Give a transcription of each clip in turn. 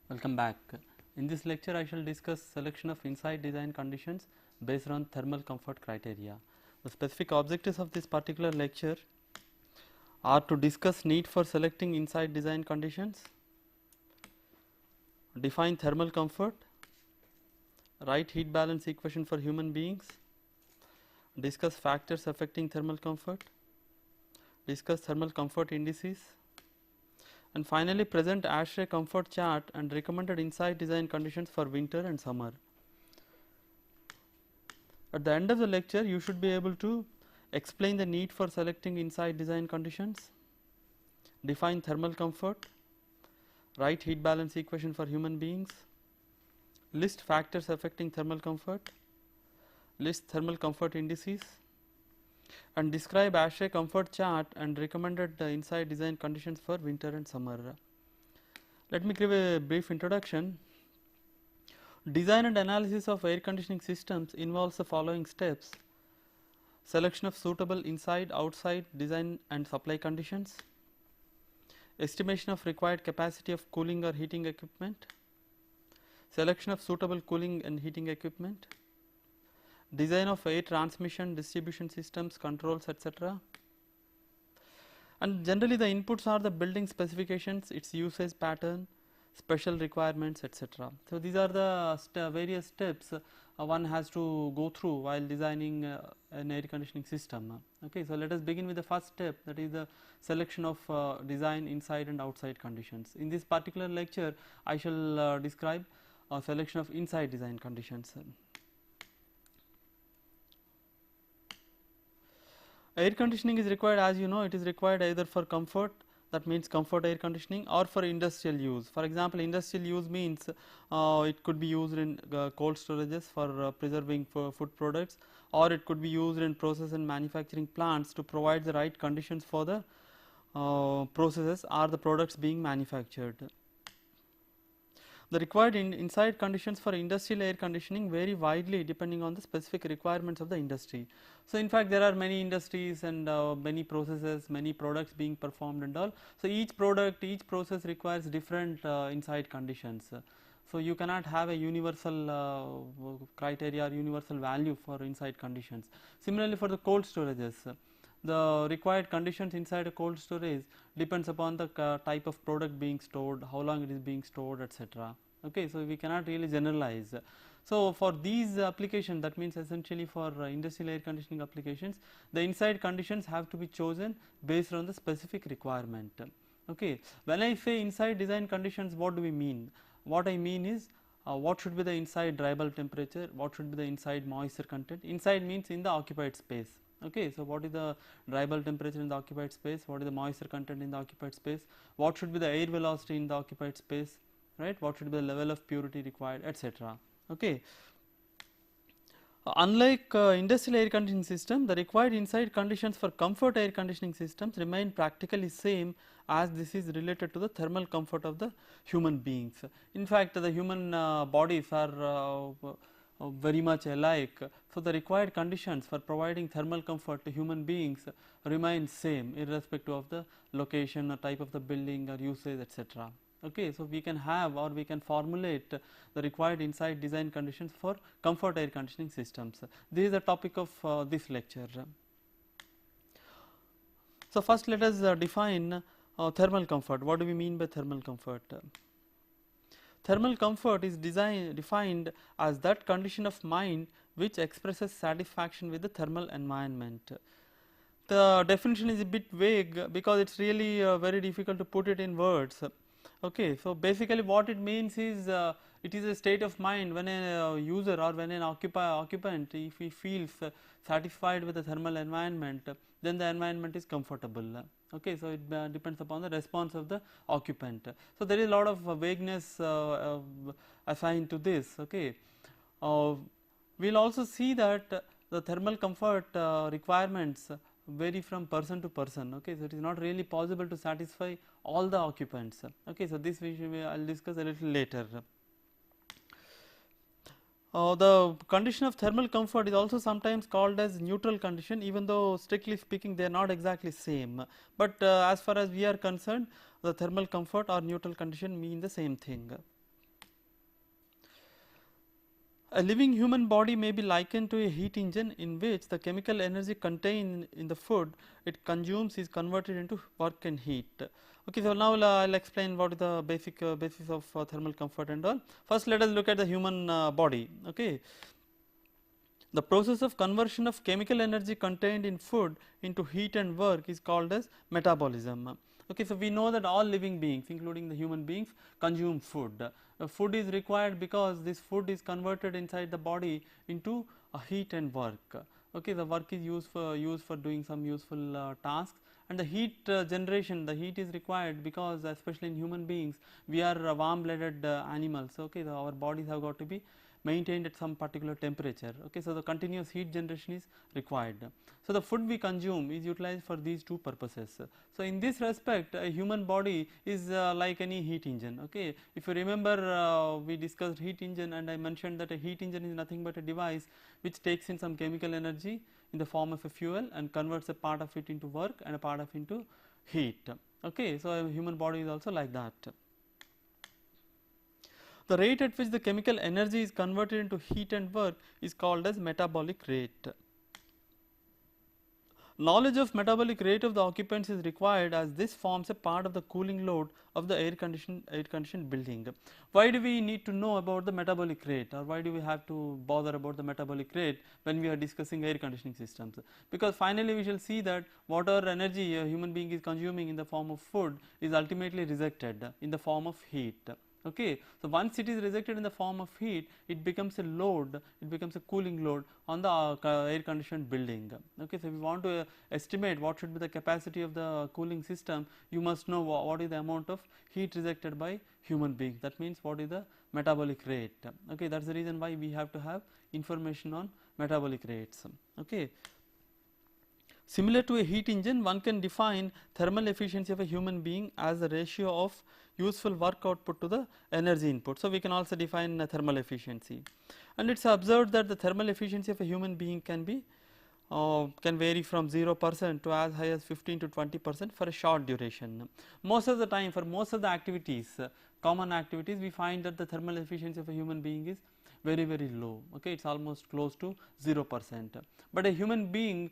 Welcome back. In this lecture I shall discuss selection of inside design conditions based on thermal comfort criteria. The specific objectives of this particular lecture are to discuss need for selecting inside design conditions, define thermal comfort, write heat balance equation for human beings, discuss factors affecting thermal comfort, discuss thermal comfort indices, and finally present ASHRAE comfort chart and recommended inside design conditions for winter and summer. At the end of the lecture you should be able to explain the need for selecting inside design conditions, define thermal comfort, write heat balance equation for human beings, list factors affecting thermal comfort, list thermal comfort indices, and describe ASHRAE comfort chart and recommended inside design conditions for winter and summer. Let me give a brief introduction. Design and analysis of air conditioning systems involves the following steps: selection of suitable inside, outside design and supply conditions, estimation of required capacity of cooling or heating equipment, selection of suitable cooling and heating equipment, design of air transmission, distribution systems, controls, etc. And generally the inputs are the building specifications, its usage pattern, special requirements, etc. So these are the various steps one has to go through while designing an air conditioning system. Okay, so let us begin with the first step, that is the selection of design inside and outside conditions. In this particular lecture I shall describe a selection of inside design conditions. Air conditioning is required, as you know, it is required either for comfort, that means comfort air conditioning, or for industrial use. For example, industrial use means it could be used in cold storages for preserving food products, or it could be used in process and manufacturing plants to provide the right conditions for the processes or the products being manufactured. The required inside conditions for industrial air conditioning vary widely depending on the specific requirements of the industry. So in fact there are many industries and many processes, many products being performed and all. So each product, each process requires different inside conditions. So you cannot have a universal criteria or universal value for inside conditions. Similarly for the cold storages, the required conditions inside a cold storage depends upon the type of product being stored, how long it is being stored, etc. Okay, so we cannot really generalize. So for these applications, that means essentially for industrial air conditioning applications, the inside conditions have to be chosen based on the specific requirement. Okay, when I say inside design conditions, what do we mean? What I mean is what should be the inside dry bulb temperature, what should be the inside moisture content. Inside means in the occupied space. Okay, so what is the dry bulb temperature in the occupied space, what is the moisture content in the occupied space, what should be the air velocity in the occupied space, right, what should be the level of purity required, etc. Okay. Unlike industrial air conditioning system, the required inside conditions for comfort air conditioning systems remain practically same, as this is related to the thermal comfort of the human beings. In fact, the human bodies are very much alike. So the required conditions for providing thermal comfort to human beings remain same irrespective of the location or type of the building or usage, etc. Okay, so we can have or we can formulate the required inside design conditions for comfort air conditioning systems. This is the topic of this lecture. So first let us define thermal comfort. What do we mean by thermal comfort? Thermal comfort is defined as that condition of mind which expresses satisfaction with the thermal environment. The definition is a bit vague because it is really very difficult to put it in words. Okay, so basically what it means is it is a state of mind when a user or when an occupant, if he feels satisfied with the thermal environment, then the environment is comfortable. Okay, so it depends upon the response of the occupant. So there is a lot of vagueness assigned to this. Okay, we will also see that the thermal comfort requirements vary from person to person. Okay, so it is not really possible to satisfy all the occupants. Okay, so this I will discuss a little later. The condition of thermal comfort is also sometimes called as neutral condition, even though strictly speaking they are not exactly same, but as far as we are concerned, the thermal comfort or neutral condition mean the same thing. A living human body may be likened to a heat engine in which the chemical energy contained in the food it consumes is converted into work and heat. Okay, so now I will explain what is the basic basis of thermal comfort and all. First, let us look at the human body. Okay, the process of conversion of chemical energy contained in food into heat and work is called as metabolism. Okay, so we know that all living beings, including the human beings, consume food. Food is required because this food is converted inside the body into heat and work. Okay, the work is used for doing some useful tasks, and the heat generation, the heat is required because especially in human beings we are warm blooded animals. Okay, our bodies have got to be maintained at some particular temperature. Okay, so the continuous heat generation is required. So the food we consume is utilized for these two purposes. So in this respect, a human body is like any heat engine. Okay, if you remember, we discussed heat engine, and I mentioned that a heat engine is nothing but a device which takes in some chemical energy in the form of a fuel and converts a part of it into work and a part of it into heat. Okay, so a human body is also like that. The rate at which the chemical energy is converted into heat and work is called as metabolic rate. Knowledge of metabolic rate of the occupants is required, as this forms a part of the cooling load of the air conditioned building. Why do we need to know about the metabolic rate, or why do we have to bother about the metabolic rate when we are discussing air conditioning systems? Because finally we shall see that whatever energy a human being is consuming in the form of food is ultimately rejected in the form of heat. Okay, so once it is rejected in the form of heat, it becomes a load, it becomes a cooling load on the air conditioned building. Okay, so if you want to estimate what should be the capacity of the cooling system, you must know what is the amount of heat rejected by human beings. That means what is the metabolic rate. Okay, that is the reason why we have to have information on metabolic rates. Okay. Similar to a heat engine, one can define thermal efficiency of a human being as the ratio of useful work output to the energy input. So we can also define thermal efficiency, and it is observed that the thermal efficiency of a human being can vary from 0% to as high as 15 to 20% for a short duration. Most of the time, for most of the activities, common activities, we find that the thermal efficiency of a human being is very low. Okay, it is almost close to 0%, but a human being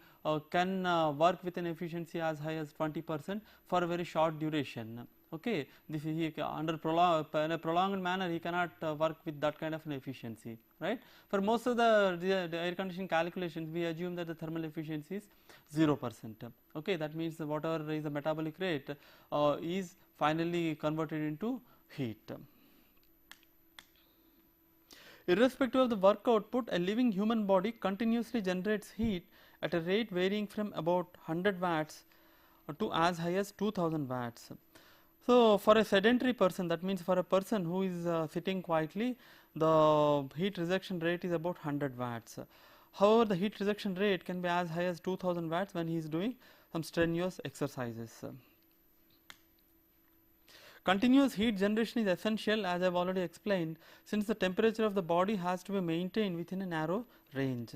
can work with an efficiency as high as 20% for a very short duration. Okay, this is in a prolonged manner he cannot work with that kind of an efficiency, right. For most of the air conditioning calculations, we assume that the thermal efficiency is 0%. Okay, that means that whatever is the metabolic rate is finally converted into heat. Irrespective of the work output, a living human body continuously generates heat at a rate varying from about 100 watts to as high as 2000 watts. So for a sedentary person, that means for a person who is sitting quietly, the heat rejection rate is about 100 watts. However, the heat rejection rate can be as high as 2000 watts when he is doing some strenuous exercises. Continuous heat generation is essential, as I have already explained, since the temperature of the body has to be maintained within a narrow range.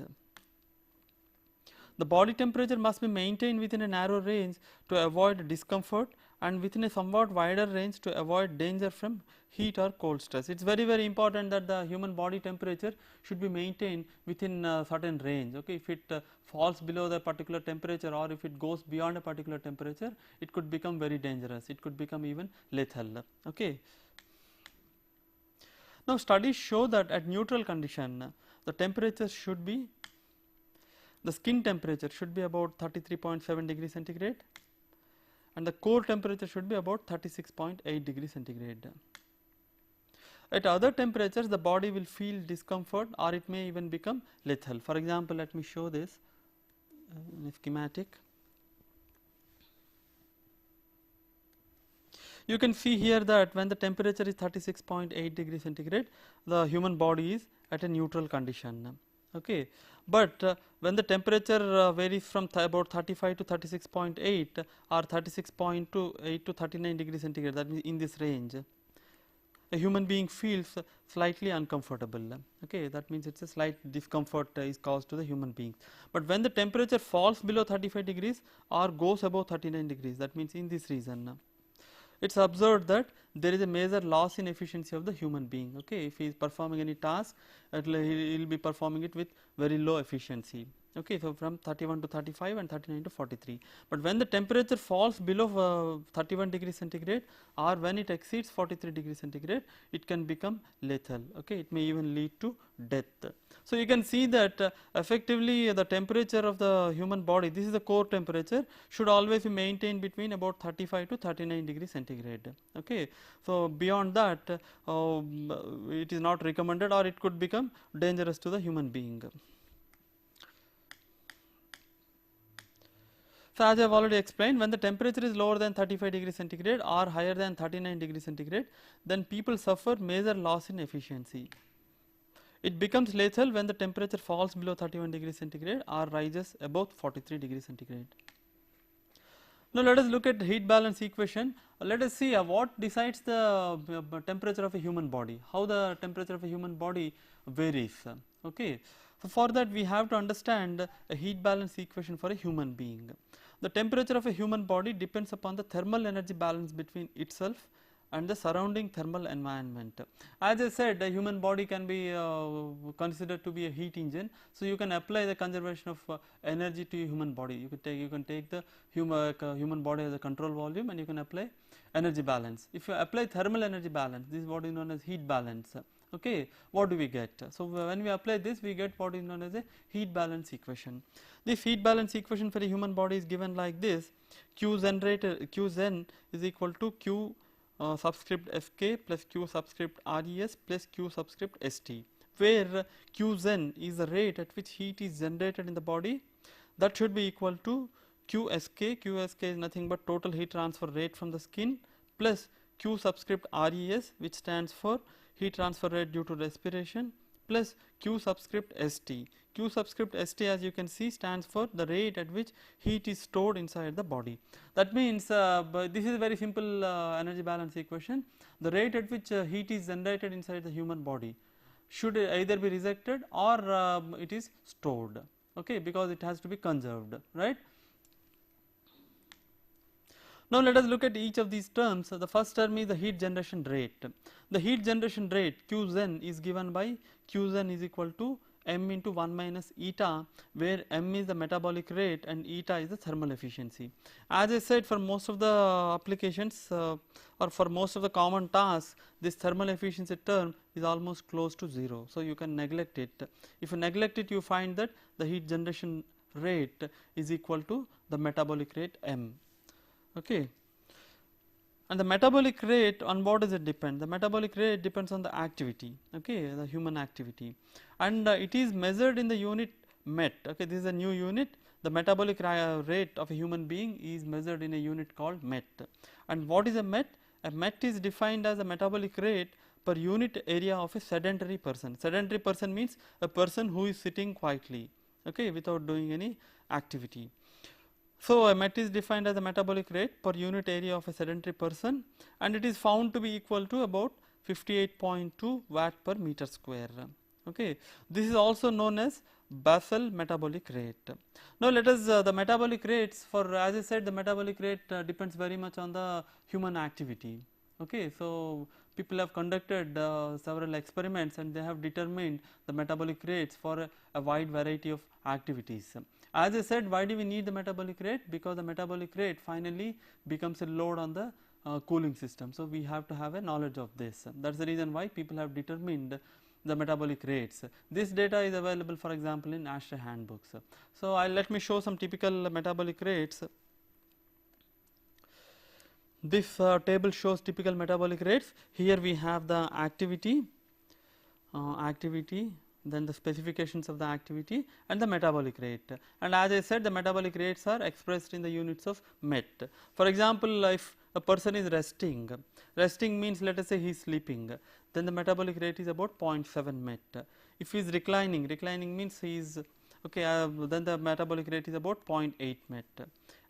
The body temperature must be maintained within a narrow range to avoid discomfort, and within a somewhat wider range to avoid danger from heat or cold stress. It is very important that the human body temperature should be maintained within a certain range. Okay, if it falls below the particular temperature, or if it goes beyond a particular temperature, it could become very dangerous, it could become even lethal. Okay. Now studies show that at neutral condition, the temperature should be, the skin temperature should be about 33.7 degrees centigrade, and the core temperature should be about 36.8 degrees centigrade. At other temperatures, the body will feel discomfort, or it may even become lethal. For example, let me show this in a schematic. You can see here that when the temperature is 36.8 degrees centigrade, the human body is at a neutral condition. Okay, but when the temperature varies from about 35 to 36.8 or 36.8 to 39 degrees centigrade, that means in this range, a human being feels slightly uncomfortable. Okay, that means it's a slight discomfort is caused to the human being. But when the temperature falls below 35 degrees or goes above 39 degrees, that means in this region, it's observed that there is a major loss in efficiency of the human being. Okay, if he is performing any task, he will be performing it with very low efficiency. Okay, so from 31 to 35 and 39 to 43. But when the temperature falls below 31 degrees centigrade, or when it exceeds 43 degrees centigrade, it can become lethal. Okay, it may even lead to death. So you can see that effectively the temperature of the human body, this is the core temperature, should always be maintained between about 35 to 39 degrees centigrade. Okay, so beyond that it is not recommended, or it could become dangerous to the human being. So as I have already explained, when the temperature is lower than 35 degrees centigrade or higher than 39 degrees centigrade, then people suffer major loss in efficiency. It becomes lethal when the temperature falls below 31 degrees centigrade or rises above 43 degrees centigrade. Now let us look at heat balance equation. Let us see what decides the temperature of a human body, how the temperature of a human body varies. Okay. So for that we have to understand a heat balance equation for a human being. The temperature of a human body depends upon the thermal energy balance between itself and the surrounding thermal environment. As I said, a human body can be considered to be a heat engine. So you can apply the conservation of energy to a human body. You can take the human body as a control volume, and you can apply energy balance. If you apply thermal energy balance, this is what is known as heat balance. Okay, what do we get? So when we apply this, we get what is known as a heat balance equation. This heat balance equation for a human body is given like this: Qzen is equal to Q subscript Fk plus Q subscript Res plus Q subscript St, where Qzen is the rate at which heat is generated in the body. That should be equal to Qsk. Qsk is nothing but total heat transfer rate from the skin, plus Q subscript Res, which stands for heat transfer rate due to respiration, plus Q subscript St. Q subscript St, as you can see, stands for the rate at which heat is stored inside the body. That means this is a very simple energy balance equation. The rate at which heat is generated inside the human body should either be rejected or it is stored. Okay, because it has to be conserved, right? Now let us look at each of these terms. The first term is the heat generation rate. The heat generation rate Qzen is given by Qzen is equal to m into 1 minus eta, where m is the metabolic rate and eta is the thermal efficiency. As I said, for most of the applications or for most of the common tasks, this thermal efficiency term is almost close to 0. So you can neglect it. If you neglect it, you find that the heat generation rate is equal to the metabolic rate m. Okay. And the metabolic rate, on what does it depend? The metabolic rate depends on the activity, okay, the human activity, and it is measured in the unit met. Okay, this is a new unit. The metabolic rate of a human being is measured in a unit called met. And what is a met? A met is defined as a metabolic rate per unit area of a sedentary person. Sedentary person means a person who is sitting quietly, okay, without doing any activity. So a met is defined as a metabolic rate per unit area of a sedentary person, and it is found to be equal to about 58.2 watt per meter square. Okay, this is also known as basal metabolic rate. Now let us the metabolic rates, for as I said, the metabolic rate depends very much on the human activity. Okay, so people have conducted several experiments and they have determined the metabolic rates for a wide variety of activities. As I said, why do we need the metabolic rate? Because the metabolic rate finally becomes a load on the cooling system. So we have to have a knowledge of this. That is the reason why people have determined the metabolic rates. This data is available, for example, in ASHRAE handbooks. So let me show some typical metabolic rates. This table shows typical metabolic rates. Here we have the activity, then the specifications of the activity and the metabolic rate. And as I said, the metabolic rates are expressed in the units of met. For example, if a person is resting means, let us say he is sleeping, then the metabolic rate is about 0.7 met. If he is reclining means he is okay, then the metabolic rate is about 0.8 met.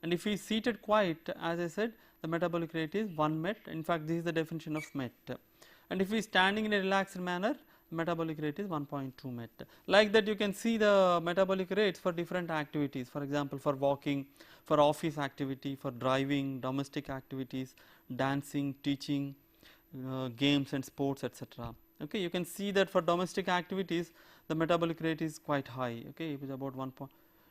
And if he is seated quiet, as I said, the metabolic rate is 1 met. In fact, this is the definition of met. And if he is standing in a relaxed manner, metabolic rate is 1.2 met. Like that you can see the metabolic rates for different activities, for example for walking, for office activity, for driving, domestic activities, dancing, teaching, games and sports, etc. Okay, you can see that for domestic activities the metabolic rate is quite high. Okay, it is about 1.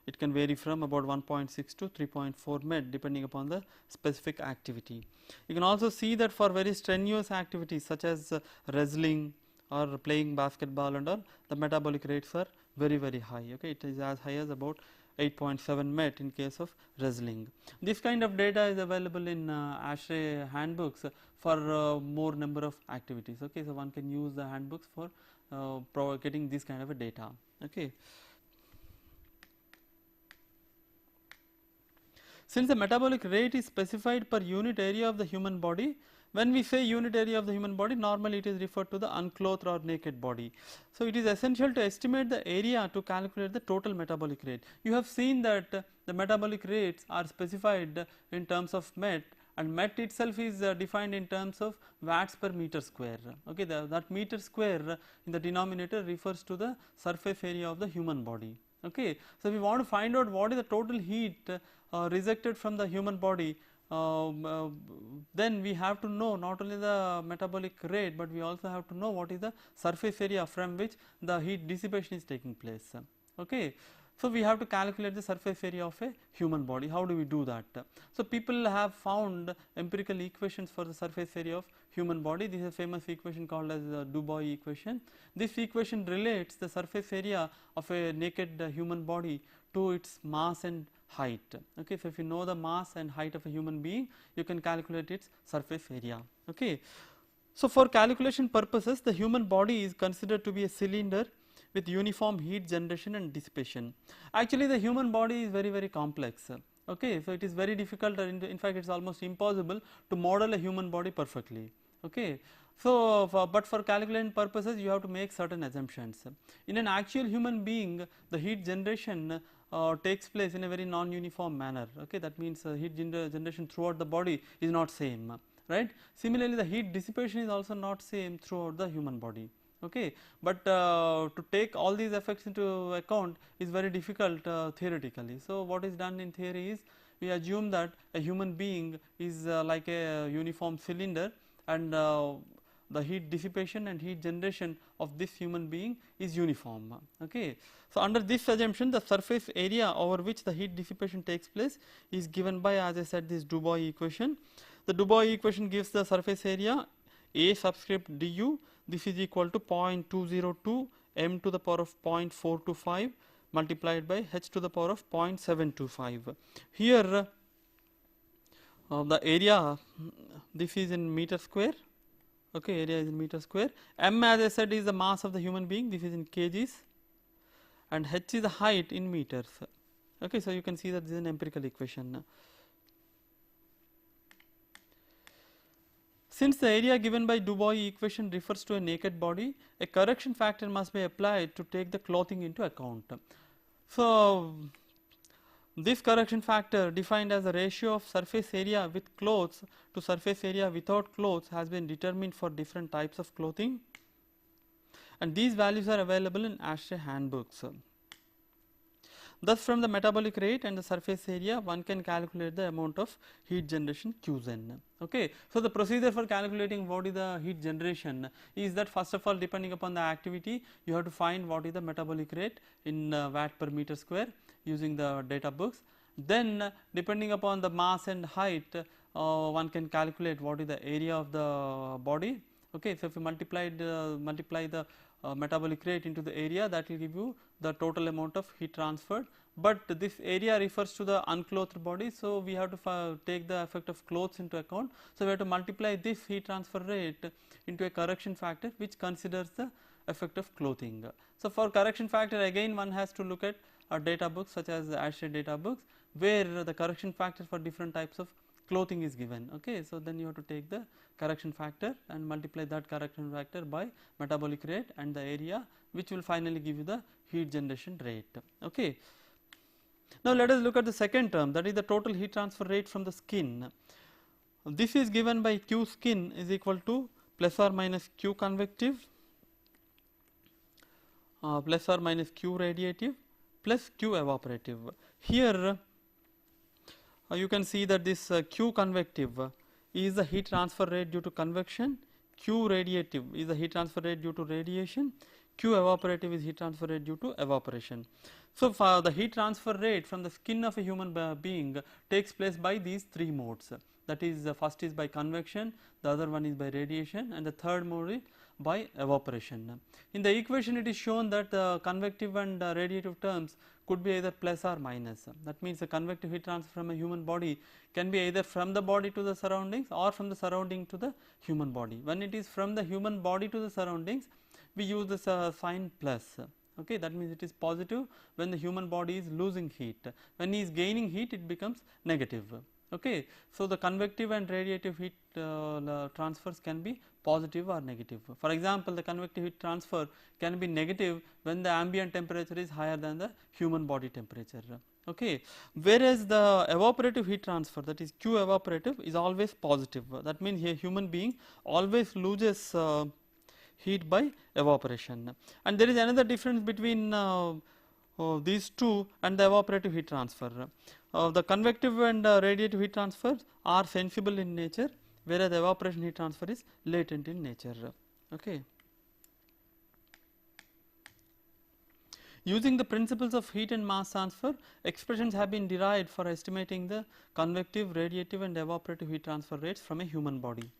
It can vary from about 1.6 to 3.4 met depending upon the specific activity. You can also see that for very strenuous activities such as wrestling or playing basketball and all, the metabolic rates are very high. Okay, it is as high as about 8.7 met in case of wrestling. This kind of data is available in ASHRAE handbooks for more number of activities. Okay, so one can use the handbooks for getting this kind of a data. Okay. Since the metabolic rate is specified per unit area of the human body, when we say unit area of the human body, normally it is referred to the unclothed or naked body. So, it is essential to estimate the area to calculate the total metabolic rate. You have seen that the metabolic rates are specified in terms of met, and met itself is defined in terms of watts per meter square. Okay, that meter square in the denominator refers to the surface area of the human body. Okay. So, we want to find out what is the total heat rejected from the human body, then we have to know not only the metabolic rate, but we also have to know what is the surface area from which the heat dissipation is taking place. Okay. So, we have to calculate the surface area of a human body. How do we do that? So, people have found empirical equations for the surface area of human body. This is a famous equation called as the Du Bois equation. This equation relates the surface area of a naked human body to its mass and height. Okay. So, if you know the mass and height of a human being, you can calculate its surface area. Okay. So, for calculation purposes, the human body is considered to be a cylinder with uniform heat generation and dissipation. Actually, the human body is very complex. Okay. So, it is very difficult, in fact, it is almost impossible to model a human body perfectly. Okay. So, but for calculation purposes, you have to make certain assumptions. In an actual human being, the heat generation takes place in a very non-uniform manner. Okay. That means heat generation throughout the body is not same, right. Similarly, the heat dissipation is also not same throughout the human body. Okay. But to take all these effects into account is very difficult theoretically. So, what is done in theory is we assume that a human being is like a uniform cylinder, and the heat dissipation and heat generation of this human being is uniform. Okay. So, under this assumption, the surface area over which the heat dissipation takes place is given by, as I said, this Du Bois equation. The Du Bois equation gives the surface area A subscript du. This is equal to 0.202 m to the power of 0.425 multiplied by h to the power of 0.725. Here the area, this is in meter square. Okay, area is in meter square. M, as I said, is the mass of the human being. This is in kgs, and h is the height in meters. Okay, so you can see that this is an empirical equation. Since the area given by Du Bois equation refers to a naked body, a correction factor must be applied to take the clothing into account. So, this correction factor, defined as the ratio of surface area with clothes to surface area without clothes, has been determined for different types of clothing, and these values are available in ASHRAE handbooks. Thus, from the metabolic rate and the surface area, one can calculate the amount of heat generation Qgen. Okay. So, the procedure for calculating what is the heat generation is that, first of all, depending upon the activity, you have to find what is the metabolic rate in watt per meter square using the data books. Then, depending upon the mass and height, one can calculate what is the area of the body. Okay. So, if you multiply the metabolic rate into the area, that will give you the total amount of heat transferred, but this area refers to the unclothed body. So, we have to take the effect of clothes into account. So, we have to multiply this heat transfer rate into a correction factor which considers the effect of clothing. So, for correction factor, again one has to look at data books such as ASHRAE data books, where the correction factor for different types of clothing is given. Okay. So, then you have to take the correction factor and multiply that correction factor by metabolic rate and the area, which will finally give you the heat generation rate. Okay. Now, let us look at the second term, that is the total heat transfer rate from the skin. This is given by Q skin is equal to plus or minus Q convective plus or minus Q radiative plus Q evaporative. Here you can see that this Q convective is the heat transfer rate due to convection, Q radiative is the heat transfer rate due to radiation, Q evaporative is heat transfer rate due to evaporation. So, for the heat transfer rate from the skin of a human being takes place by these three modes, that is first is by convection, the other one is by radiation, and the third mode is by evaporation. In the equation it is shown that convective and radiative terms could be either plus or minus. That means the convective heat transfer from a human body can be either from the body to the surroundings or from the surrounding to the human body. When it is from the human body to the surroundings, we use this sign plus. Okay, that means it is positive when the human body is losing heat. When he is gaining heat, it becomes negative. Okay, so the convective and radiative heat transfers can be positive or negative. For example, the convective heat transfer can be negative when the ambient temperature is higher than the human body temperature. Okay, whereas the evaporative heat transfer, that is Q evaporative, is always positive. That means a human being always loses heat by evaporation. And there is another difference between these two and the evaporative heat transfer. The convective and radiative heat transfers are sensible in nature, whereas the evaporation heat transfer is latent in nature. Okay. Using the principles of heat and mass transfer, expressions have been derived for estimating the convective, radiative and evaporative heat transfer rates from a human body.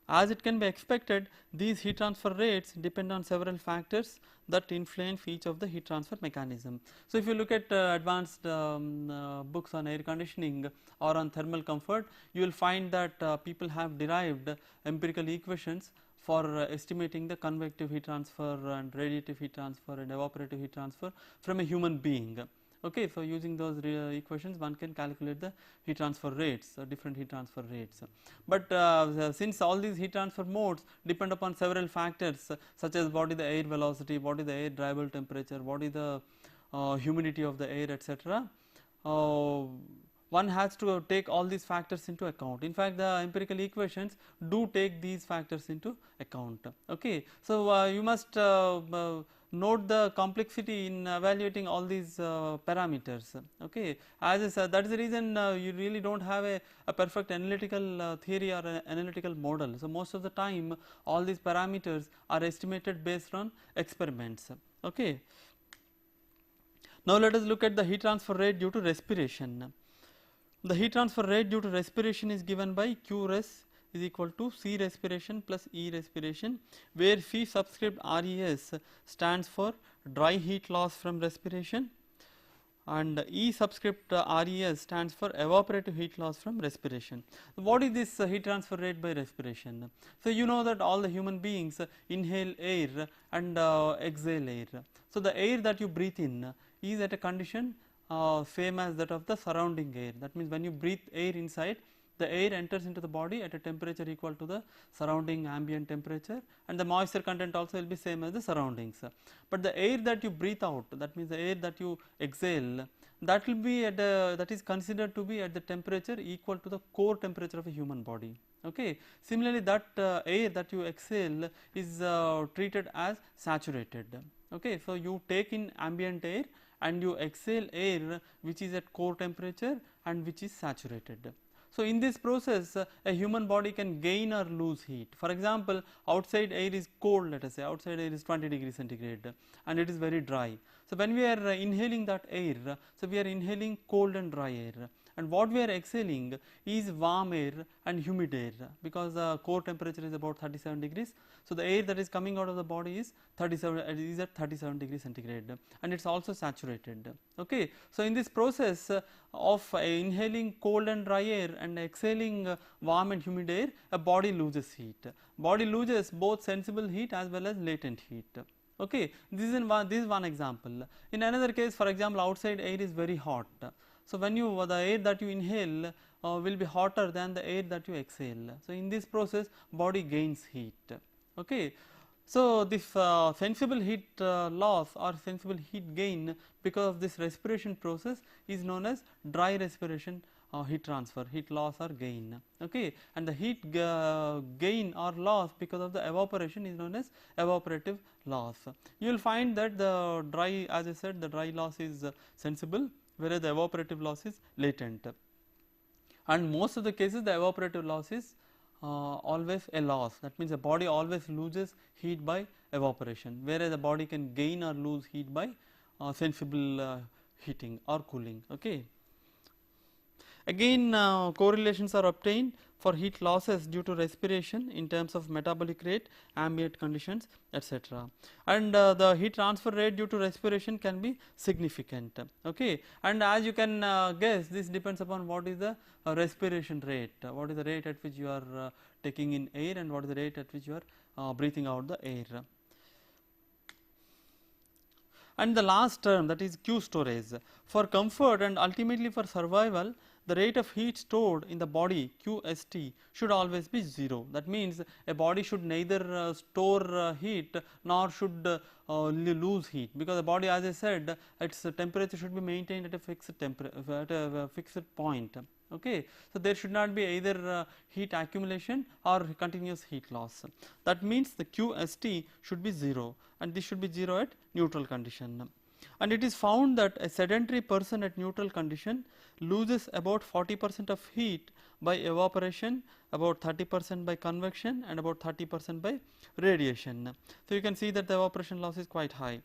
As it can be expected, these heat transfer rates depend on several factors that influence each of the heat transfer mechanism. So, if you look at advanced books on air conditioning or on thermal comfort, you will find that people have derived empirical equations for estimating the convective heat transfer and radiative heat transfer and evaporative heat transfer from a human being. Okay, so using those equations one can calculate the heat transfer rates, different heat transfer rates. But since all these heat transfer modes depend upon several factors such as what is the air velocity, what is the air dryable temperature, what is the humidity of the air, etc., one has to take all these factors into account. In fact, the empirical equations do take these factors into account. Okay, so you must note the complexity in evaluating all these parameters. Okay, as that is the reason you really do not have a perfect analytical theory or an analytical model. So, most of the time all these parameters are estimated based on experiments. Okay. Now, let us look at the heat transfer rate due to respiration. The heat transfer rate due to respiration is given by Qres is equal to C respiration plus E respiration, where C subscript RES stands for dry heat loss from respiration and E subscript RES stands for evaporative heat loss from respiration. What is this heat transfer rate by respiration? So, you know that all the human beings inhale air and exhale air. So, the air that you breathe in is at a condition same as that of the surrounding air. That means, when you breathe air inside, the air enters into the body at a temperature equal to the surrounding ambient temperature, and the moisture content also will be same as the surroundings. But the air that you breathe out, that means the air that you exhale, that will be at that is considered to be at the temperature equal to the core temperature of a human body. Okay. Similarly, that air that you exhale is treated as saturated. Okay. So, you take in ambient air and you exhale air which is at core temperature and which is saturated. So, in this process a human body can gain or lose heat. For example, outside air is cold, let us say outside air is 20 degrees centigrade and it is very dry. So, when we are inhaling that air, so we are inhaling cold and dry air, and what we are exhaling is warm air and humid air, because the core temperature is about 37 degrees. So, the air that is coming out of the body is at 37 degrees centigrade and it is also saturated. Okay. So, in this process of inhaling cold and dry air and exhaling warm and humid air, a body loses heat. Body loses both sensible heat as well as latent heat. Okay. This is one example. In another case, for example, outside air is very hot. So, when the air that you inhale will be hotter than the air that you exhale. So, in this process body gains heat. Okay. So, this sensible heat loss or sensible heat gain because of this respiration process is known as dry respiration heat transfer, heat loss or gain. Okay, and the heat gain or loss because of the evaporation is known as evaporative loss. You will find that the dry, as I said, the dry loss is sensible, whereas the evaporative loss is latent. And most of the cases the evaporative loss is always a loss. That means the body always loses heat by evaporation, whereas the body can gain or lose heat by sensible heating or cooling. Okay. Again, correlations are obtained for heat losses due to respiration in terms of metabolic rate, ambient conditions, etc. And the heat transfer rate due to respiration can be significant. Okay. And as you can guess, this depends upon what is the respiration rate, what is the rate at which you are taking in air and what is the rate at which you are breathing out the air. And the last term, that is Q storage. For comfort and ultimately for survival, the rate of heat stored in the body, QST, should always be 0. That means a body should neither store heat nor should lose heat, because the body, as I said, its temperature should be maintained at a fixed point. Okay. So, there should not be either heat accumulation or continuous heat loss. That means the QST should be 0, and this should be 0 at neutral condition. And it is found that a sedentary person at neutral condition loses about 40% of heat by evaporation, about 30% by convection, and about 30% by radiation. So, you can see that the evaporation loss is quite high.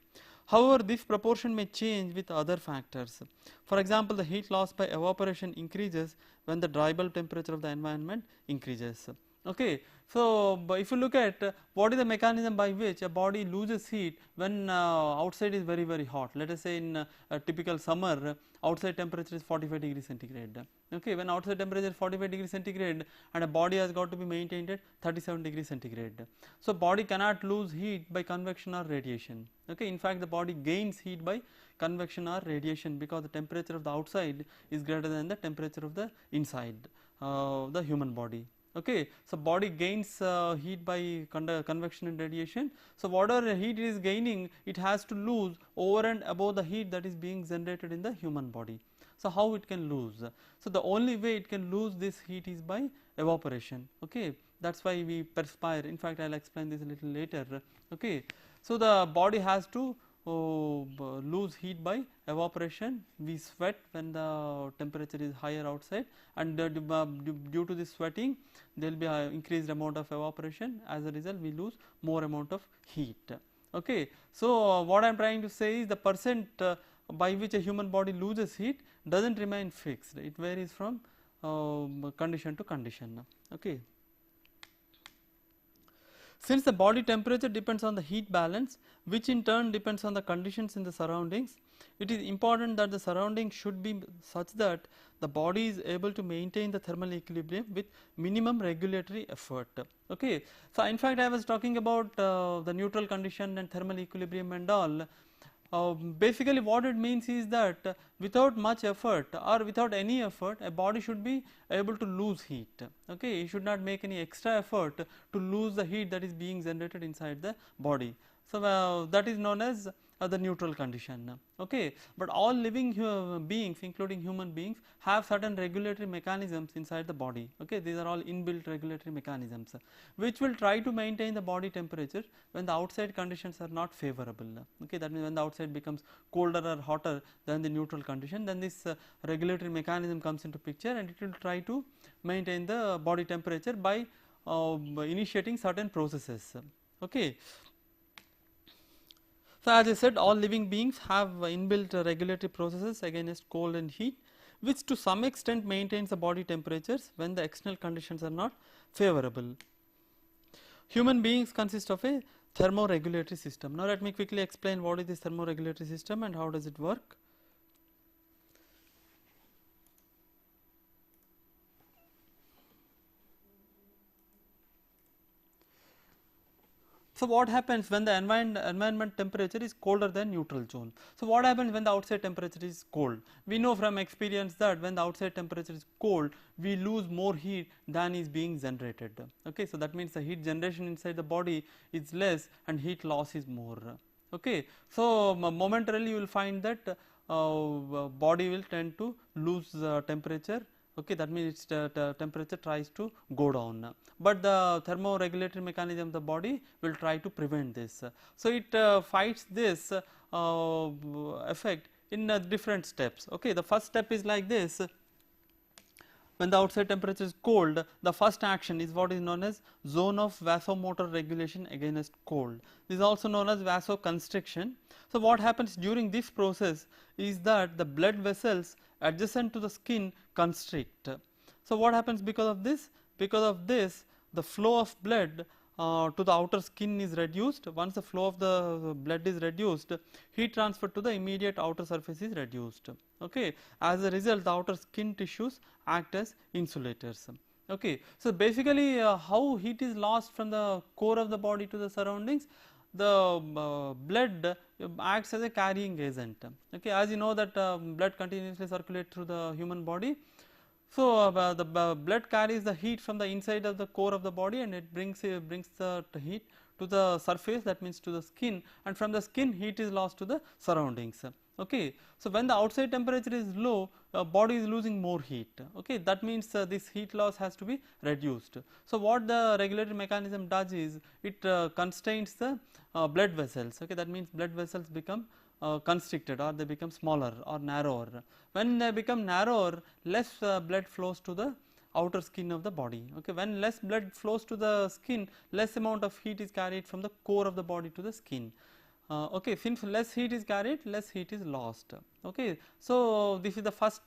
However, this proportion may change with other factors. For example, the heat loss by evaporation increases when the dry bulb temperature of the environment increases. Okay. So, if you look at what is the mechanism by which a body loses heat when outside is very hot, let us say in a typical summer, outside temperature is 45 degrees centigrade. Okay. When outside temperature is 45 degrees centigrade and a body has got to be maintained at 37 degrees centigrade. So, body cannot lose heat by convection or radiation. Okay. In fact, the body gains heat by convection or radiation, because the temperature of the outside is greater than the temperature of the inside the human body. Okay. So, body gains heat by convection and radiation. So, whatever heat it is gaining, it has to lose over and above the heat that is being generated in the human body. So, how it can lose? So, the only way it can lose this heat is by evaporation. Okay. That is why we perspire. In fact, I will explain this a little later. Okay. So, the body has to lose heat by evaporation. We sweat when the temperature is higher outside, and due to this sweating there will be an increased amount of evaporation. As a result, we lose more amount of heat. Okay. So, what I am trying to say is the percent by which a human body loses heat does not remain fixed, it varies from condition to condition. Okay. Since the body temperature depends on the heat balance, which in turn depends on the conditions in the surroundings, it is important that the surroundings should be such that the body is able to maintain the thermal equilibrium with minimum regulatory effort. Okay. So, in fact, I was talking about the neutral condition and thermal equilibrium and all. Basically what it means is that without much effort or without any effort, a body should be able to lose heat. Okay. It should not make any extra effort to lose the heat that is being generated inside the body. So, that is known as the neutral condition. Okay. But all living beings, including human beings, have certain regulatory mechanisms inside the body. Okay. These are all inbuilt regulatory mechanisms which will try to maintain the body temperature when the outside conditions are not favorable. Okay. That means when the outside becomes colder or hotter than the neutral condition, then this regulatory mechanism comes into picture, and it will try to maintain the body temperature by initiating certain processes. Okay. So, as I said, all living beings have inbuilt regulatory processes against cold and heat, which to some extent maintains the body temperatures when the external conditions are not favorable. Human beings consist of a thermoregulatory system. Now, let me quickly explain what is this thermoregulatory system and how does it work. So, what happens when the environment temperature is colder than neutral zone? So, what happens when the outside temperature is cold? We know from experience that when the outside temperature is cold, we lose more heat than is being generated. Okay. So, that means the heat generation inside the body is less and heat loss is more. Okay. So, momentarily you will find that body will tend to lose temperature okay, that means its temperature tries to go down, but the thermoregulatory mechanism of the body will try to prevent this. So it fights this effect in different steps. Okay, the first step is like this: when the outside temperature is cold, the first action is what is known as zone of vasomotor regulation against cold. This is also known as vasoconstriction. So what happens during this process is that the blood vessels adjacent to the skin constrict. So what happens because of this? Because of this, the flow of blood to the outer skin is reduced. Once the flow of the blood is reduced, heat transfer to the immediate outer surface is reduced. Okay. As a result, the outer skin tissues act as insulators. Okay. So basically, how heat is lost from the core of the body to the surroundings? The blood acts as a carrying agent. Okay. As you know that blood continuously circulates through the human body. So the blood carries the heat from the inside of the core of the body, and it brings the heat to the surface, that means to the skin, and from the skin heat is lost to the surroundings. Okay. So when the outside temperature is low, body is losing more heat. Okay. That means this heat loss has to be reduced. So what the regulatory mechanism does is it constrains the blood vessels. Okay. That means blood vessels become constricted, or they become smaller or narrower. When they become narrower, less blood flows to the outer skin of the body. Okay. When less blood flows to the skin, less amount of heat is carried from the core of the body to the skin. Okay. Since less heat is carried, less heat is lost. Okay. So this is the first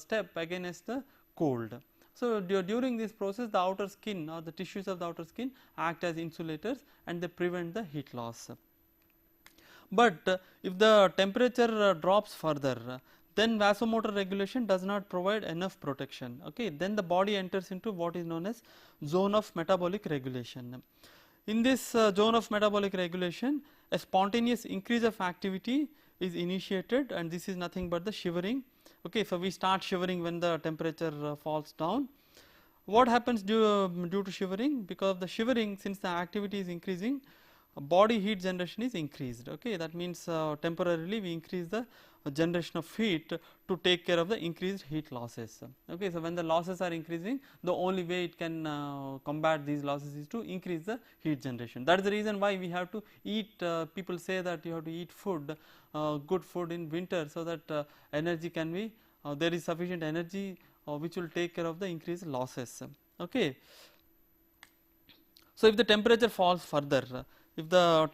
step against the cold. So during this process, the outer skin or the tissues of the outer skin act as insulators, and they prevent the heat loss. But if the temperature drops further, then vasomotor regulation does not provide enough protection. Okay. Then the body enters into what is known as zone of metabolic regulation. In this zone of metabolic regulation, a spontaneous increase of activity is initiated, and this is nothing but the shivering. Okay. So we start shivering when the temperature falls down. What happens due to shivering? Because of the shivering, since the activity is increasing, body heat generation is increased. Okay. That means temporarily we increase the generation of heat to take care of the increased heat losses. Okay. So when the losses are increasing, the only way it can combat these losses is to increase the heat generation. That is the reason why we have to eat, people say that you have to eat food, good food in winter, so that energy can be, there is sufficient energy which will take care of the increased losses. Okay. So if the temperature falls further, if the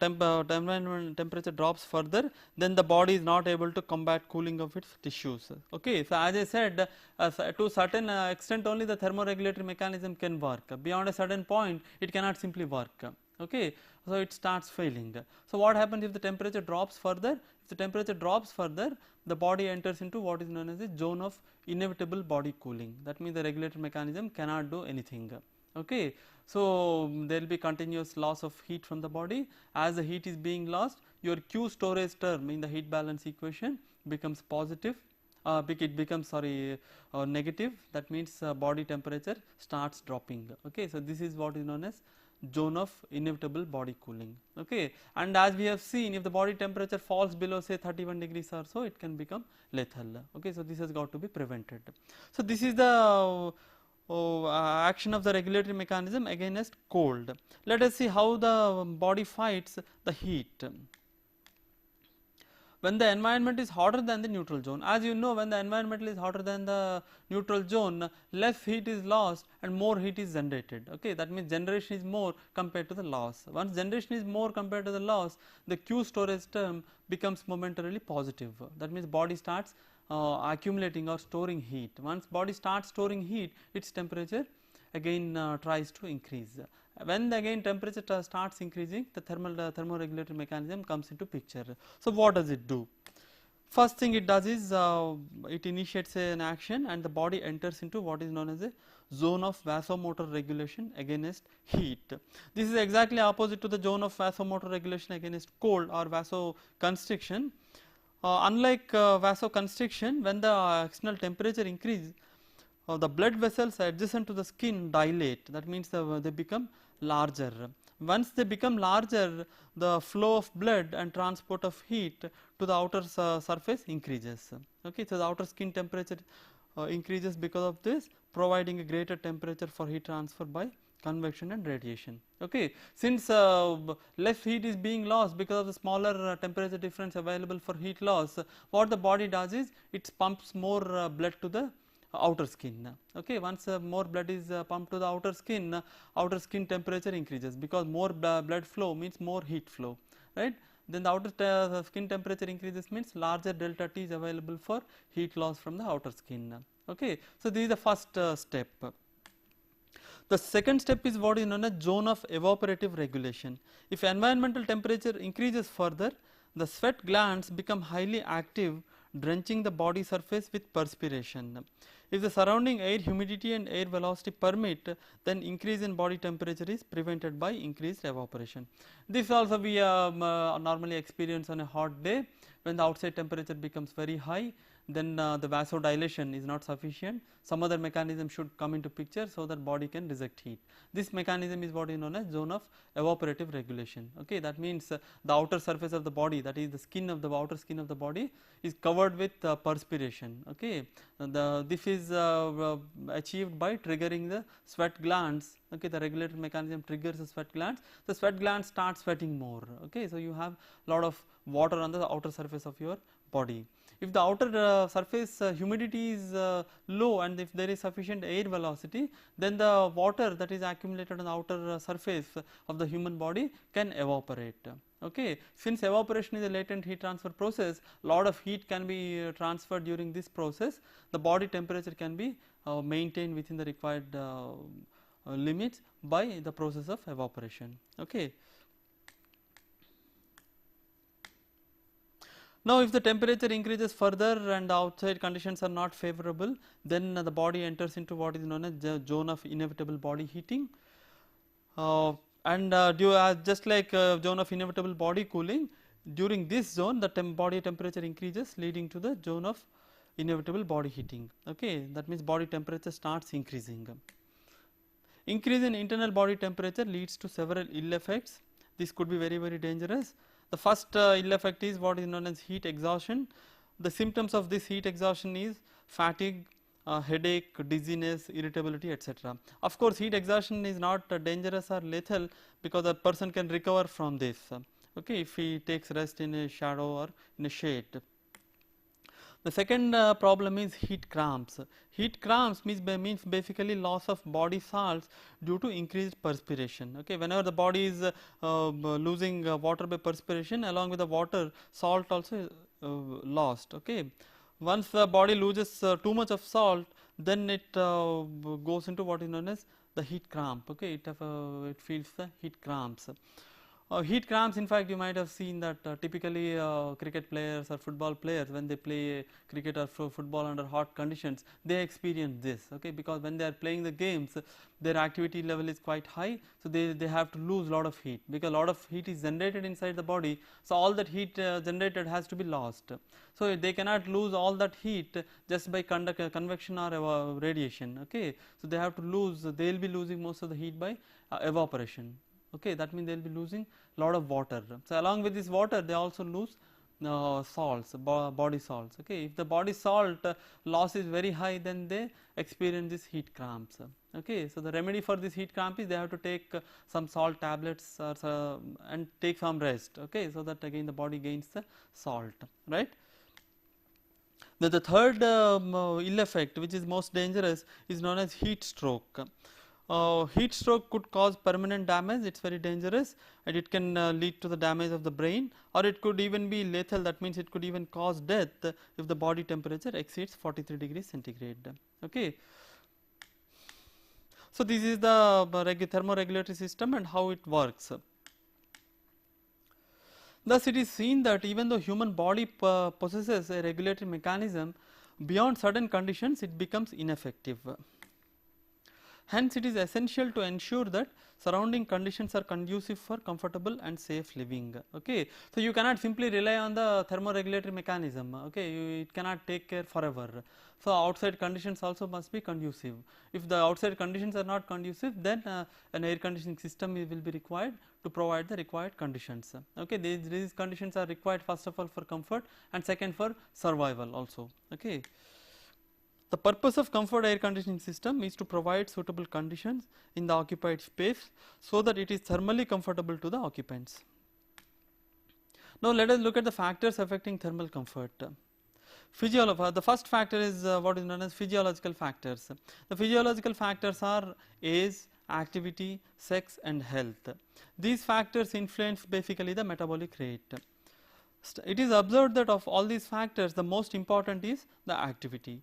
temperature drops further, then the body is not able to combat cooling of its tissues. Okay. So as I said, to a certain extent only the thermoregulatory mechanism can work. Beyond a certain point, it cannot simply work. Okay. So it starts failing. So what happens if the temperature drops further? If the temperature drops further, the body enters into what is known as a zone of inevitable body cooling. That means the regulatory mechanism cannot do anything. Okay. So there will be continuous loss of heat from the body. As the heat is being lost, your Q storage term in the heat balance equation becomes positive, it becomes negative. That means body temperature starts dropping. Okay. So this is what is known as zone of inevitable body cooling. Okay. And as we have seen, if the body temperature falls below say 31 degrees or so, it can become lethal. Okay. So this has got to be prevented. So this is the action of the regulatory mechanism against cold. Let us see how the body fights the heat. When the environment is hotter than the neutral zone, as you know, when the environment is hotter than the neutral zone, less heat is lost and more heat is generated. Okay. That means generation is more compared to the loss. Once generation is more compared to the loss, the Q storage term becomes momentarily positive. That means body starts accumulating or storing heat. Once body starts storing heat, its temperature again tries to increase. When again temperature starts increasing, the thermoregulatory mechanism comes into picture. So what does it do? First thing it does is it initiates an action, and the body enters into what is known as a zone of vasomotor regulation against heat. This is exactly opposite to the zone of vasomotor regulation against cold or vasoconstriction. Unlike vasoconstriction, when the external temperature increases, the blood vessels adjacent to the skin dilate. That means they become larger. Once they become larger, the flow of blood and transport of heat to the outer surface increases. Okay. So the outer skin temperature increases because of this, providing a greater temperature for heat transfer by convection and radiation. Okay. Since less heat is being lost because of the smaller temperature difference available for heat loss, what the body does is it pumps more blood to the outer skin. Okay. Once more blood is pumped to the outer skin temperature increases, because more blood flow means more heat flow, right. Then the outer skin temperature increases means larger delta T is available for heat loss from the outer skin. Okay. So, this is the first step. The second step is what is known as zone of evaporative regulation. If environmental temperature increases further, the sweat glands become highly active, drenching the body surface with perspiration. If the surrounding air humidity and air velocity permit, then increase in body temperature is prevented by increased evaporation. This also we normally experience on a hot day, when the outside temperature becomes very high, then the vasodilation is not sufficient, some other mechanism should come into picture so that body can reject heat. This mechanism is what is known as zone of evaporative regulation. Okay, that means the outer surface of the body, that is the skin of the outer skin of the body, is covered with perspiration. Okay, this is achieved by triggering the sweat glands. Okay, the regulatory mechanism triggers the sweat glands start sweating more. Okay, so you have lot of water on the outer surface of your body. If the outer surface humidity is low and if there is sufficient air velocity, then the water that is accumulated on the outer surface of the human body can evaporate. Okay. Since evaporation is a latent heat transfer process, lot of heat can be transferred during this process. The body temperature can be maintained within the required limits by the process of evaporation. Okay. Now, if the temperature increases further and the outside conditions are not favorable, then the body enters into what is known as the zone of inevitable body heating. Just like zone of inevitable body cooling, during this zone the body temperature increases, leading to the zone of inevitable body heating. Okay, that means body temperature starts increasing. Increase in internal body temperature leads to several ill effects. This could be very, very dangerous. The first ill effect is what is known as heat exhaustion. The symptoms of this heat exhaustion is fatigue, headache, dizziness, irritability, etc. Of course, heat exhaustion is not dangerous or lethal, because a person can recover from this. Okay, if he takes rest in a shadow or in a shade. The second problem is heat cramps. Heat cramps means basically loss of body salts due to increased perspiration. Okay, whenever the body is losing water by perspiration, along with the water, salt also is lost. Okay, once the body loses too much of salt, then it goes into what is known as the heat cramp. Okay, it feels the heat cramps. Heat cramps, in fact, you might have seen that typically cricket players or football players, when they play cricket or football under hot conditions, they experience this. Okay, because when they are playing the games, their activity level is quite high, so they have to lose lot of heat, because a lot of heat is generated inside the body. So all that heat generated has to be lost. So they cannot lose all that heat just by convection or radiation. Okay, so they have to lose. They will be losing most of the heat by evaporation. Okay, that means they will be losing lot of water. So along with this water, they also lose salts, body salts. Okay, if the body salt loss is very high, then they experience this heat cramps. Okay, so the remedy for this heat cramp is they have to take some salt tablets and take some rest. Okay, so that again the body gains the salt, right. The third ill effect, which is most dangerous, is known as heat stroke. Heat stroke could cause permanent damage. It is very dangerous, and it can lead to the damage of the brain, or it could even be lethal. That means it could even cause death if the body temperature exceeds 43 degrees centigrade. Okay. So this is the thermoregulatory system and how it works. Thus, it is seen that even though human body possesses a regulatory mechanism, beyond certain conditions it becomes ineffective. Hence, it is essential to ensure that surrounding conditions are conducive for comfortable and safe living. Okay. So, you cannot simply rely on the thermoregulatory mechanism. Okay. It cannot take care forever. So, outside conditions also must be conducive. If the outside conditions are not conducive, then an air conditioning system will be required to provide the required conditions. Okay. These conditions are required, first of all, for comfort, and second for survival also. Okay. The purpose of comfort air conditioning system is to provide suitable conditions in the occupied space so that it is thermally comfortable to the occupants. Now let us look at the factors affecting thermal comfort. The first factor is what is known as physiological factors. The physiological factors are age, activity, sex and health. These factors influence basically the metabolic rate. It is observed that of all these factors the most important is the activity.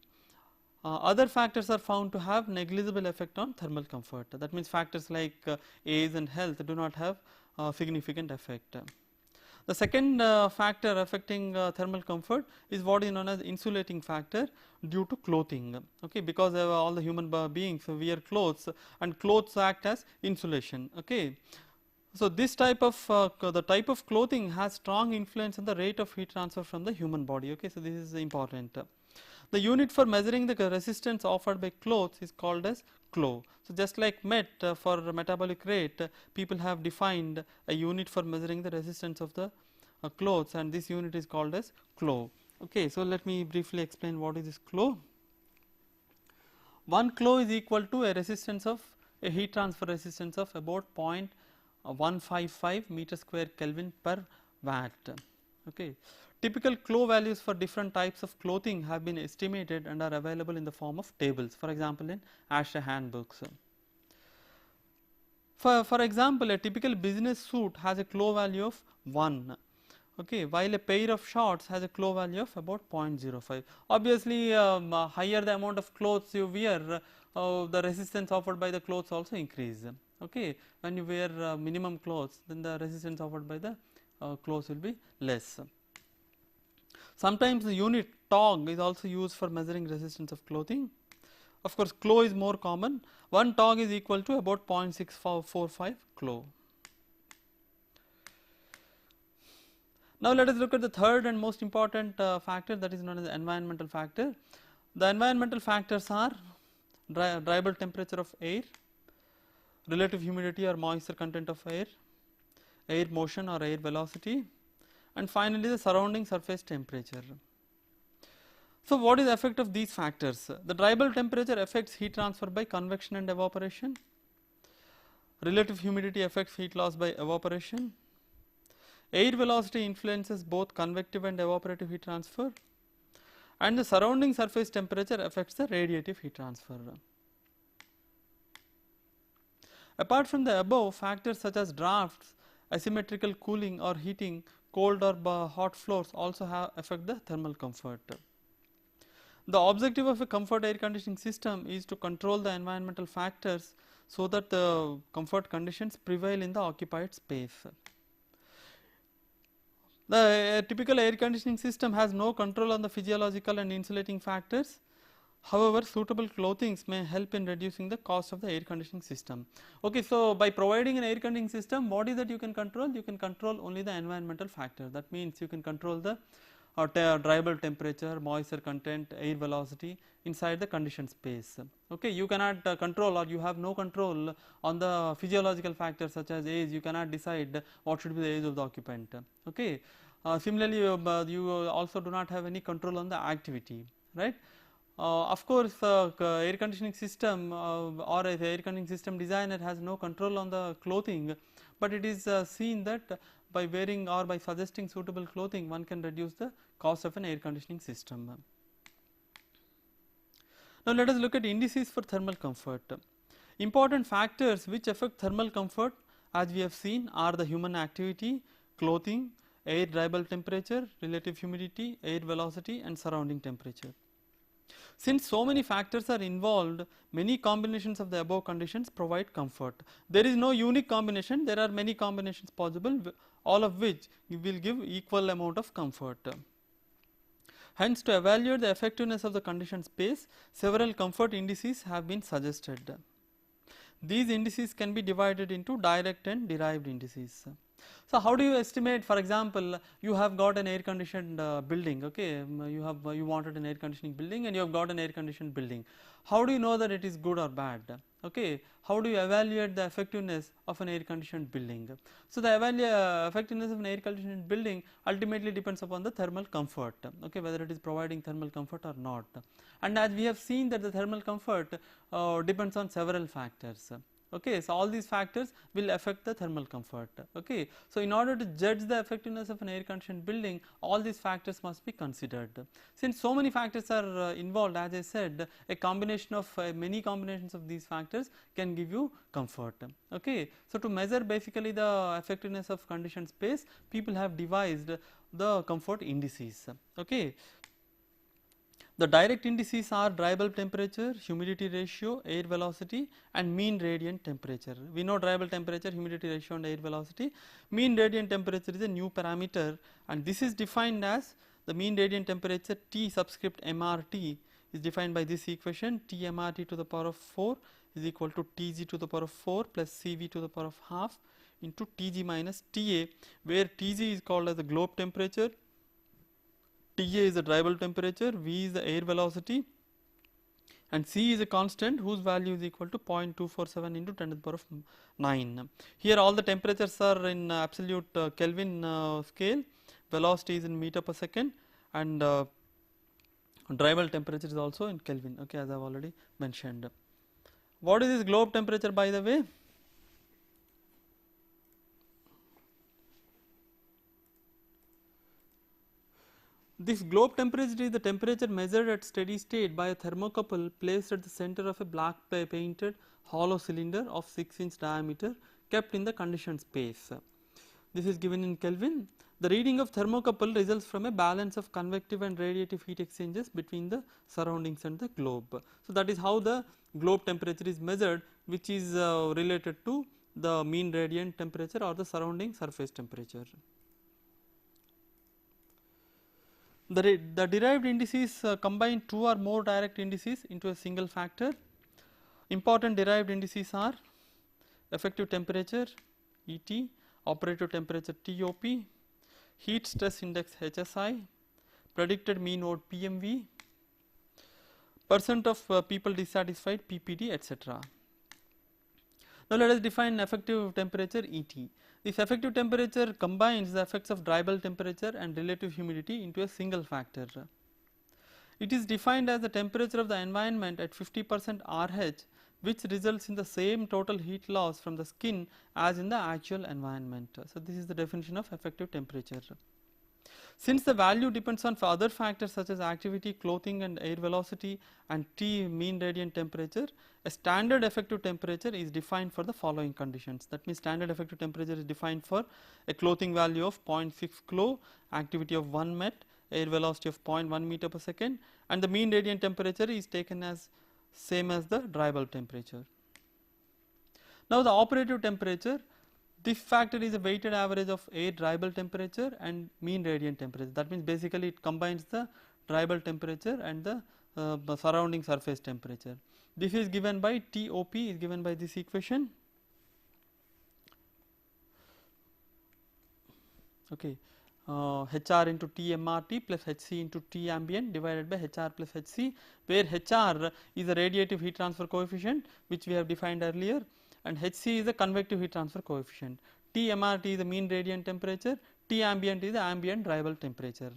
Other factors are found to have negligible effect on thermal comfort. That means factors like age and health do not have significant effect. The second factor affecting thermal comfort is what is known as insulating factor due to clothing. Okay, because all the human beings wear clothes and clothes act as insulation. Okay. So this type of the type of clothing has strong influence on the rate of heat transfer from the human body. Okay, so this is important. The unit for measuring the resistance offered by clothes is called as clo. So just like for metabolic rate, people have defined a unit for measuring the resistance of the clothes, and this unit is called as clo. Okay, so let me briefly explain what is this clo. 1 clo is equal to a heat transfer resistance of about 0.155 meter square Kelvin per watt. Okay. Typical clo values for different types of clothing have been estimated and are available in the form of tables, for example in ASHRAE handbooks. For example, a typical business suit has a clo value of 1, okay, while a pair of shorts has a clo value of about 0.05. Obviously, higher the amount of clothes you wear, the resistance offered by the clothes also increase. Okay, when you wear minimum clothes, then the resistance offered by the clothes will be less. Sometimes the unit tog is also used for measuring resistance of clothing. Of course, clo is more common. 1 tog is equal to about 0.645 clo. Now let us look at the third and most important factor, that is known as environmental factor. The environmental factors are dryable temperature of air, relative humidity or moisture content of air, air motion or air velocity, and finally the surrounding surface temperature. So what is the effect of these factors? The dryable temperature affects heat transfer by convection and evaporation. Relative humidity affects heat loss by evaporation. Air velocity influences both convective and evaporative heat transfer, and the surrounding surface temperature affects the radiative heat transfer. Apart from the above, factors such as drafts, asymmetrical cooling or heating, cold or hot floors also affect the thermal comfort. The objective of a comfort air conditioning system is to control the environmental factors so that the comfort conditions prevail in the occupied space. The typical air conditioning system has no control on the physiological and insulating factors. However, suitable clothing may help in reducing the cost of the air conditioning system. Okay, so by providing an air conditioning system, what is that you can control? You can control only the environmental factor. That means you can control the dryable temperature, moisture content, air velocity inside the conditioned space. Okay, you cannot control, or you have no control on the physiological factors such as age. You cannot decide what should be the age of the occupant. Okay, similarly, you also do not have any control on the activity, right? Of course, air conditioning system or the air conditioning system designer has no control on the clothing, but it is seen that by wearing or by suggesting suitable clothing, one can reduce the cost of an air conditioning system. Now let us look at indices for thermal comfort. Important factors which affect thermal comfort, as we have seen, are the human activity, clothing, air dryable temperature, relative humidity, air velocity and surrounding temperature. Since so many factors are involved, many combinations of the above conditions provide comfort. There is no unique combination, there are many combinations possible, all of which will give equal amount of comfort. Hence, to evaluate the effectiveness of the conditioned space, several comfort indices have been suggested. These indices can be divided into direct and derived indices. So how do you estimate? For example, you have got an air conditioned building. Okay, you wanted an air conditioning building and you have got an air conditioned building. How do you know that it is good or bad? Okay, how do you evaluate the effectiveness of an air conditioned building? So the effectiveness of an air conditioned building ultimately depends upon the thermal comfort, okay, whether it is providing thermal comfort or not. And as we have seen that the thermal comfort depends on several factors. Okay, so all these factors will affect the thermal comfort. Okay, so in order to judge the effectiveness of an air conditioned building, all these factors must be considered. Since so many factors are involved, as I said, a combination of many combinations of these factors can give you comfort. Okay, so to measure basically the effectiveness of conditioned space, people have devised the comfort indices. Okay. The direct indices are dry bulb temperature, humidity ratio, air velocity and mean radiant temperature. We know dry bulb temperature, humidity ratio and air velocity. Mean radiant temperature is a new parameter, and this is defined as the mean radiant temperature T subscript MRT is defined by this equation: T MRT to the power of 4 is equal to Tg to the power of 4 plus Cv to the power of half into Tg minus Ta, where Tg is called as the globe temperature, Ta is the dry bulb temperature, V is the air velocity, and C is a constant whose value is equal to 0.247 into 10 to the power of 9. Here all the temperatures are in absolute Kelvin scale, velocity is in meter per second, and dry bulb temperature is also in Kelvin, okay, as I have already mentioned. What is this globe temperature, by the way? This globe temperature is the temperature measured at steady state by a thermocouple placed at the center of a black painted hollow cylinder of 6-inch diameter kept in the conditioned space. This is given in Kelvin. The reading of thermocouple results from a balance of convective and radiative heat exchanges between the surroundings and the globe. So that is how the globe temperature is measured, which is related to the mean radiant temperature or the surrounding surface temperature. The derived indices combine two or more direct indices into a single factor. Important derived indices are effective temperature ET, operative temperature TOP, heat stress index HSI, predicted mean load PMV, percent of people dissatisfied PPD, etc. Now let us define effective temperature ET. This effective temperature combines the effects of dry bulb temperature and relative humidity into a single factor. It is defined as the temperature of the environment at 50% RH, which results in the same total heat loss from the skin as in the actual environment. So this is the definition of effective temperature. Since the value depends on other factors such as activity, clothing and air velocity and T mean radiant temperature, a standard effective temperature is defined for the following conditions. That means standard effective temperature is defined for a clothing value of 0.6 kilo, activity of 1 met, air velocity of 0.1 meter per second, and the mean radiant temperature is taken as same as the dry bulb temperature. Now the operative temperature, this factor is a weighted average of air dry bulb temperature and mean radiant temperature. That means basically it combines the dry bulb temperature and the surrounding surface temperature. This is given by TOP is given by this equation. Okay, HR into TMRT plus HC into T ambient divided by HR plus HC, where HR is the radiative heat transfer coefficient which we have defined earlier, and HC is the convective heat transfer coefficient. TMRT is the mean radiant temperature, T ambient is the ambient dry bulb temperature.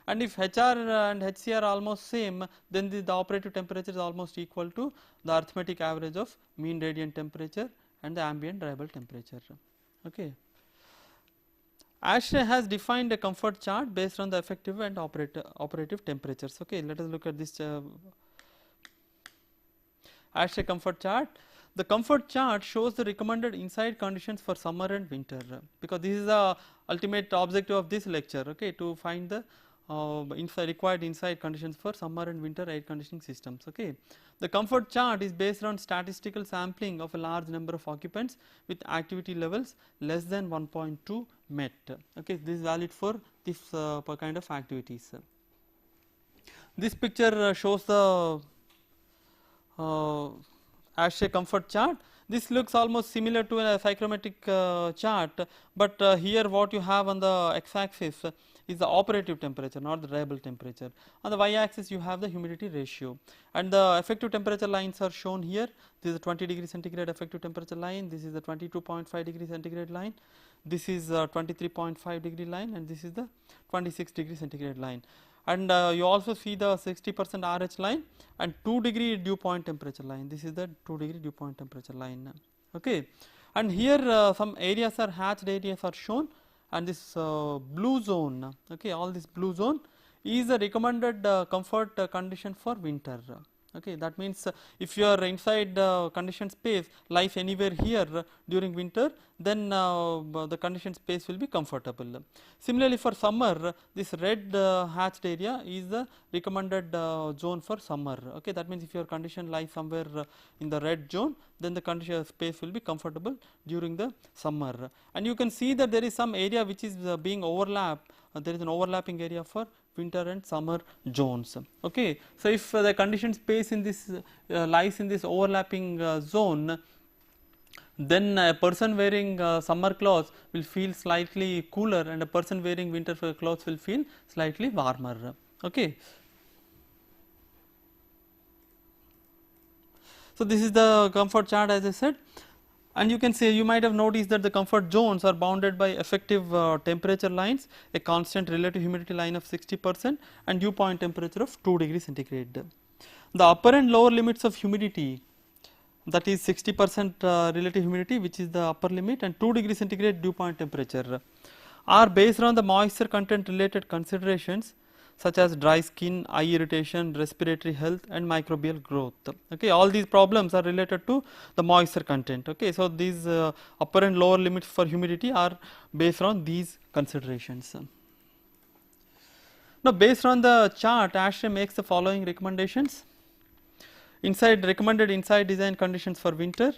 And if HR and HC are almost same, then the operative temperature is almost equal to the arithmetic average of mean radiant temperature and the ambient dry bulb temperature. Okay. ASHRAE has defined a comfort chart based on the effective and operative temperatures. Okay, let us look at this ASHRAE comfort chart. The comfort chart shows the recommended inside conditions for summer and winter, because this is the ultimate objective of this lecture, okay, to find the required inside conditions for summer and winter air conditioning systems. Okay. The comfort chart is based on statistical sampling of a large number of occupants with activity levels less than 1.2 met. Okay. This is valid for this kind of activities. This picture shows the ASHRAE comfort chart. This looks almost similar to a psychrometric chart, but here what you have on the x-axis is the operative temperature, not the reliable temperature. On the y-axis you have the humidity ratio, and the effective temperature lines are shown here. This is the 20 degree centigrade effective temperature line, this is the 22.5 degree centigrade line, this is 23.5 degree line, and this is the 26 degree centigrade line. And you also see the 60% RH line and 2 degree dew point temperature line. This is the 2 degree dew point temperature line. Okay, and here some areas are hatched areas are shown, and this blue zone. Okay, all this blue zone is the recommended comfort condition for winter. Okay, that means if you are inside conditioned space lies anywhere here during winter, then the conditioned space will be comfortable. Similarly, for summer, this red hatched area is the recommended zone for summer. Okay, that means if your condition lies somewhere in the red zone, then the condition space will be comfortable during the summer. And you can see that there is some area which is being overlapped. There is an overlapping area for winter and summer zones. Okay, so if the conditioned space in this lies in this overlapping zone, then a person wearing summer clothes will feel slightly cooler, and a person wearing winter clothes will feel slightly warmer. Okay. So this is the comfort chart, as I said. And you can say, you might have noticed that the comfort zones are bounded by effective temperature lines, a constant relative humidity line of 60% and dew point temperature of 2 degrees centigrade. The upper and lower limits of humidity, that is 60% relative humidity, which is the upper limit, and 2 degrees centigrade dew point temperature, are based on the moisture content related considerations such as dry skin, eye irritation, respiratory health and microbial growth. Okay, all these problems are related to the moisture content. Okay, so these upper and lower limits for humidity are based on these considerations. Now, based on the chart, ASHRAE makes the following recommendations. Recommended inside design conditions for winter: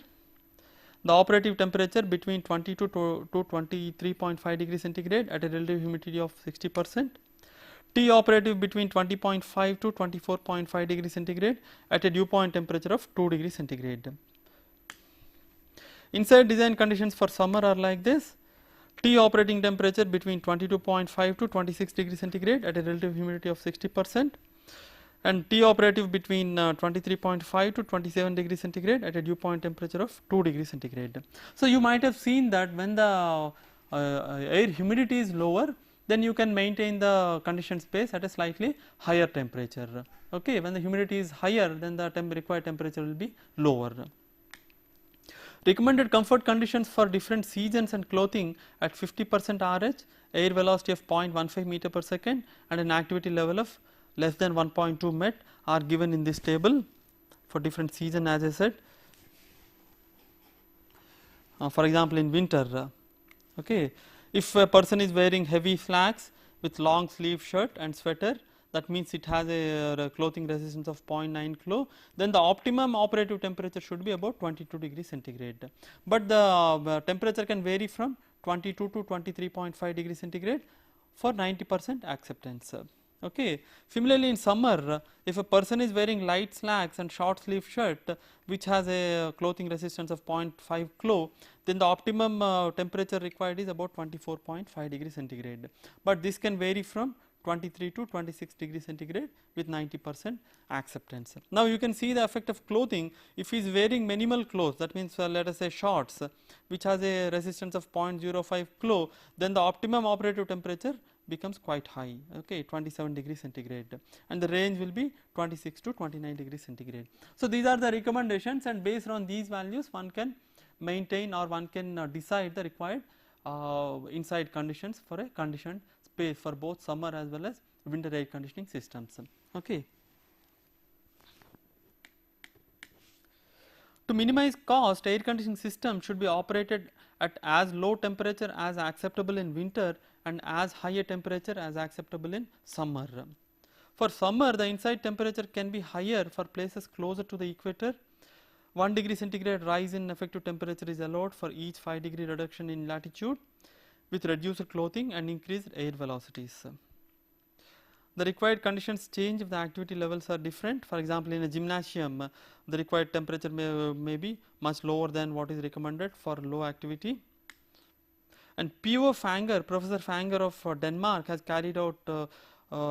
the operative temperature between 22 to 23.5 degrees centigrade at a relative humidity of 60%. T operative between 20.5 to 24.5 degrees centigrade at a dew point temperature of 2 degrees centigrade. Inside design conditions for summer are like this: T operating temperature between 22.5 to 26 degrees centigrade at a relative humidity of 60%, and T operative between 23.5 to 27 degrees centigrade at a dew point temperature of 2 degrees centigrade. So you might have seen that when the air humidity is lower, then you can maintain the conditioned space at a slightly higher temperature. Okay, when the humidity is higher, then the required temperature will be lower. Recommended comfort conditions for different seasons and clothing at 50% RH, air velocity of 0.15 meter per second and an activity level of less than 1.2 met are given in this table for different season, as I said. For example, in winter, okay, if a person is wearing heavy slacks with long sleeve shirt and sweater, that means it has a clothing resistance of 0.9 kilo, then the optimum operative temperature should be about 22 degrees centigrade. But the temperature can vary from 22 to 23.5 degrees centigrade for 90% acceptance. Okay. Similarly, in summer, if a person is wearing light slacks and short sleeve shirt which has a clothing resistance of 0.5 kilo, then the optimum temperature required is about 24.5 degrees centigrade. But this can vary from 23 to 26 degrees centigrade with 90% acceptance. Now you can see the effect of clothing. If he is wearing minimal clothes, that means let us say shorts, which has a resistance of 0.05 kilo, then the optimum operative temperature becomes quite high, okay, 27 degrees centigrade, and the range will be 26 to 29 degrees centigrade. So these are the recommendations, and based on these values one can maintain or one can decide the required inside conditions for a conditioned space for both summer as well as winter air conditioning systems. Okay. To minimize cost, air conditioning system should be operated at as low temperature as acceptable in winter and as high a temperature as acceptable in summer. For summer, the inside temperature can be higher for places closer to the equator. 1 degree centigrade rise in effective temperature is allowed for each 5 degree reduction in latitude with reduced clothing and increased air velocities. The required conditions change if the activity levels are different. For example, in a gymnasium, the required temperature may be much lower than what is recommended for low activity. And P.O. Fanger, Professor Fanger of Denmark, has carried out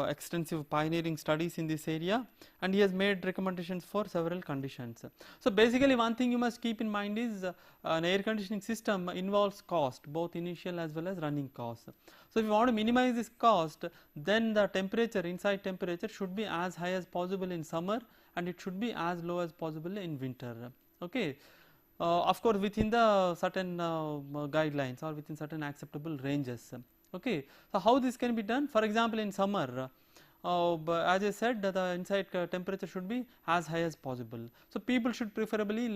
extensive pioneering studies in this area, and he has made recommendations for several conditions. So basically, one thing you must keep in mind is an air conditioning system involves cost, both initial as well as running cost. So if you want to minimize this cost, then the temperature, inside temperature, should be as high as possible in summer, and it should be as low as possible in winter. Okay. Of course, within the certain guidelines or within certain acceptable ranges. Okay. So how this can be done? For example, in summer, as I said, the inside temperature should be as high as possible. So people should preferably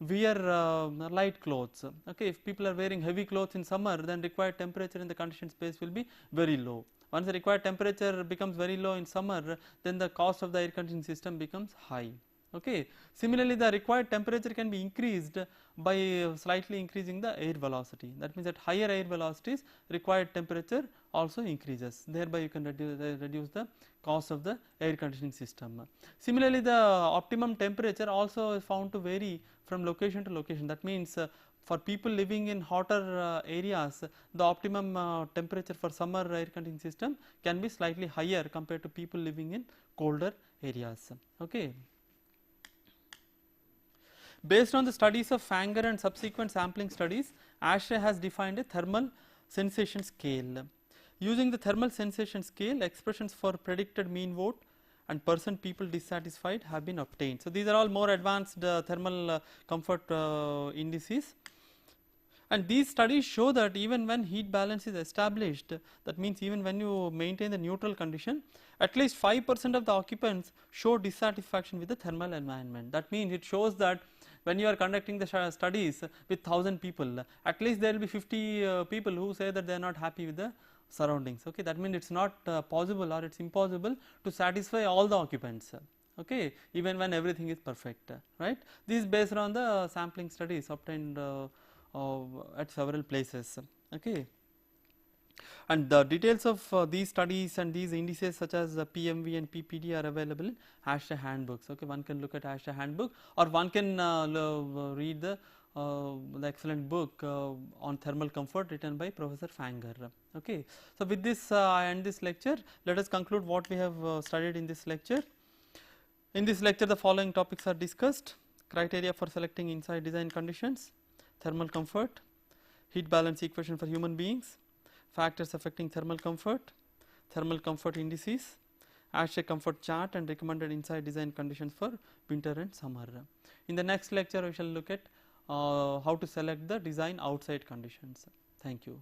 wear light clothes. Okay. If people are wearing heavy clothes in summer, then required temperature in the conditioned space will be very low. Once the required temperature becomes very low in summer, then the cost of the air conditioning system becomes high. Okay. Similarly, the required temperature can be increased by slightly increasing the air velocity. That means at higher air velocities, required temperature also increases. Thereby, you can reduce the cost of the air conditioning system. Similarly, the optimum temperature also is found to vary from location to location. That means for people living in hotter areas, the optimum temperature for summer air conditioning system can be slightly higher compared to people living in colder areas. Okay. Based on the studies of Fanger and subsequent sampling studies, ASHRAE has defined a thermal sensation scale. Using the thermal sensation scale, expressions for predicted mean vote and % people dissatisfied have been obtained. So these are all more advanced thermal comfort indices. And these studies show that even when heat balance is established, that means even when you maintain the neutral condition, at least 5% of the occupants show dissatisfaction with the thermal environment. That means it shows that when you are conducting the studies with 1000 people, at least there will be 50 people who say that they are not happy with the surroundings. Okay, that means it is not possible or it is impossible to satisfy all the occupants. Okay, even when everything is perfect, right. This is based on the sampling studies obtained at several places. Okay. And the details of these studies and these indices such as PMV and PPD are available in ASHRAE handbooks. Okay, one can look at ASHRAE handbook, or one can read the excellent book on thermal comfort written by Professor Fanger. Okay. So with this I end this lecture. Let us conclude what we have studied in this lecture. In this lecture, the following topics are discussed: criteria for selecting inside design conditions, thermal comfort, heat balance equation for human beings, factors affecting thermal comfort indices, ASHRAE comfort chart, and recommended inside design conditions for winter and summer. In the next lecture, we shall look at how to select the design outside conditions. Thank you.